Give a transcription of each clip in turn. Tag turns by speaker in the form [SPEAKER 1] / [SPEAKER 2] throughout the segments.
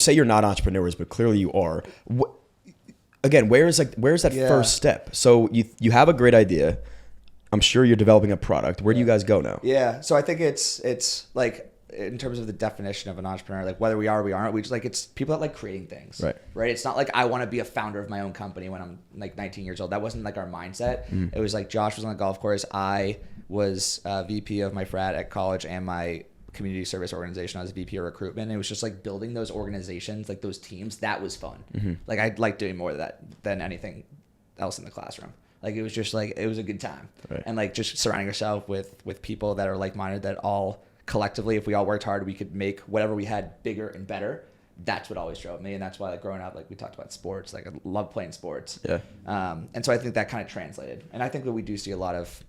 [SPEAKER 1] say you're not entrepreneurs, but clearly you are. Again, where's that first step? So you have a great idea. I'm sure you're developing a product. Where do you guys go now?
[SPEAKER 2] Yeah. So I think it's like, in terms of the definition of an entrepreneur, like whether we are or we aren't, we just like, it's people that like creating things. Right. It's not like I want to be a founder of my own company when I'm like 19 years old. That wasn't like our mindset. It was like Josh was on the golf course. I was VP of my frat at college and my community service organization. I was VP of recruitment. And it was just like building those organizations, like those teams. That was fun. Like I like doing more of that than anything else in the classroom. Like it was just like, it was a good time. And like just surrounding yourself with people that are like-minded, that all collectively, if we all worked hard, we could make whatever we had bigger and better. That's what always drove me. And that's why, like, growing up, like we talked about sports, like I love playing sports. And so I think that kind of translated. And I think that we do see a lot of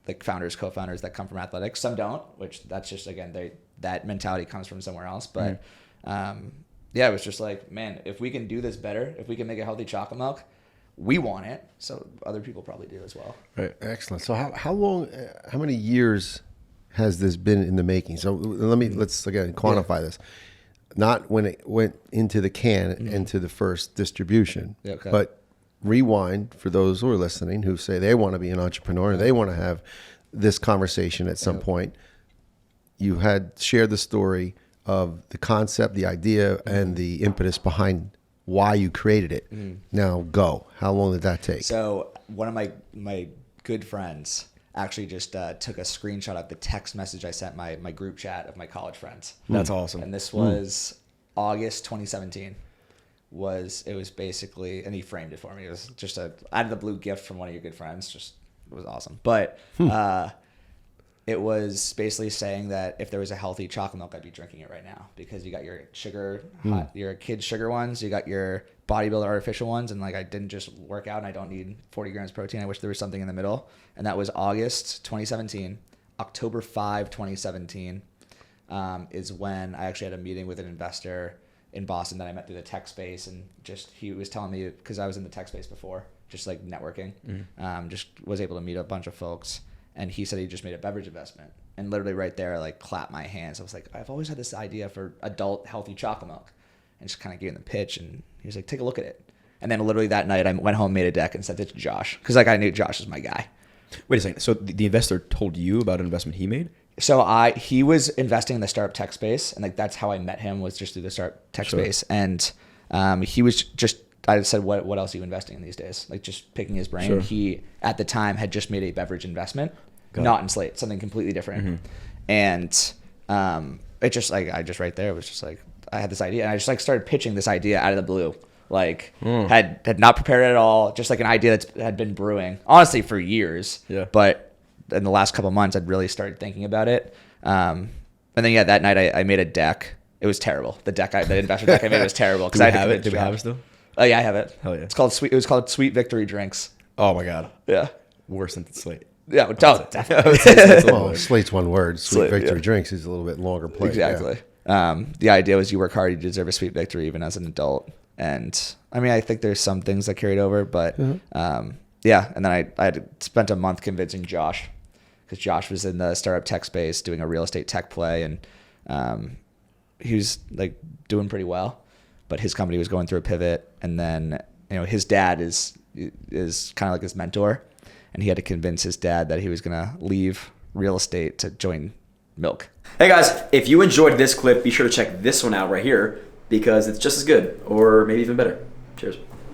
[SPEAKER 2] like founders, co-founders that come from athletics. Some don't, which that's just, again, that mentality comes from somewhere else. But it was just like, man, if we can do this better, if we can make a healthy chocolate milk, we want it. So other people probably do as well.
[SPEAKER 3] Right. Excellent. So how long, how many years has this been in the making? So let's again quantify this. Not when it went into the can, into the first distribution, but rewind for those who are listening who say they want to be an entrepreneur, they want to have this conversation at some point. You had shared the story of the concept, the idea, and the impetus behind why you created it. Now go. How long did that take?
[SPEAKER 2] So one of my good friends actually just took a screenshot of the text message I sent my group chat of my college friends.
[SPEAKER 1] That's awesome.
[SPEAKER 2] And this was August 2017. It was basically, and he framed it for me. It was just a out of the blue gift from one of your good friends. Just, it was awesome. But it was basically saying that if there was a healthy chocolate milk, I'd be drinking it right now, because you got your sugar, your kids' sugar ones, you got your bodybuilder artificial ones, and like I didn't just work out and I don't need 40 grams of protein. I wish there was something in the middle. And that was August 2017. October 5, 2017 is when I actually had a meeting with an investor in Boston that I met through the tech space, and just he was telling me, because I was in the tech space before, just like networking, just was able to meet a bunch of folks. And he said he just made a beverage investment. And literally right there, I like clapped my hands. I was like, I've always had this idea for adult healthy chocolate milk. And just kind of gave him the pitch. And he was like, take a look at it. And then literally that night, I went home, made a deck, and sent it to Josh. Because like I knew Josh was my guy.
[SPEAKER 1] Wait a second. So the investor told you about an investment he made?
[SPEAKER 2] So he was investing in the startup tech space. And like that's how I met him, was just through the startup tech space. And he was just, I said, what else are you investing in these days? Like just picking his brain. He, at the time, had just made a beverage investment. Not in Slate, something completely different. And it just like, I just right there was just like, I had this idea, and I just like started pitching this idea out of the blue. Like had not prepared it at all. Just like an idea that had been brewing honestly for years. But in the last couple of months, I'd really started thinking about it. And then that night I made a deck. It was terrible. The investor deck I made was terrible.
[SPEAKER 1] Do we have it? Do we have it still?
[SPEAKER 2] Oh yeah, I have it.
[SPEAKER 1] Hell yeah.
[SPEAKER 2] It was called Sweet Victory Drinks.
[SPEAKER 1] Oh my God.
[SPEAKER 2] Yeah.
[SPEAKER 1] Worse than Slate.
[SPEAKER 2] Yeah, definitely.
[SPEAKER 3] Well, Slate's one word. Sweet Victory Drinks is a little bit longer play.
[SPEAKER 2] Exactly. The idea was you work hard, you deserve a sweet victory even as an adult. And I mean, I think there's some things that carried over, but And then I had spent a month convincing Josh, because Josh was in the startup tech space doing a real estate tech play, and he was like doing pretty well, but his company was going through a pivot. And then, his dad is kind of like his mentor. And he had to convince his dad that he was going to leave real estate to join Milk.
[SPEAKER 4] Hey guys, if you enjoyed this clip, be sure to check this one out right here, because it's just as good, or maybe even better. Cheers.